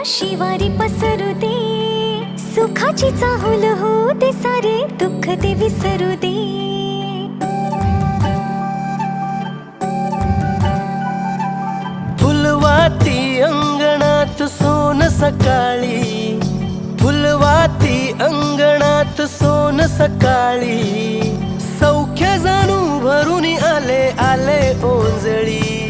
शिवारी पसरू दे, सुखाची चाहुल हो दे, सारे दुःख ते विसरू दे. फुलवाती अंगणात सोन सकाळी, फुलवाती अंगणात सोन सकाळी, सौख्य जाणू भरून आले आले ओंजळी.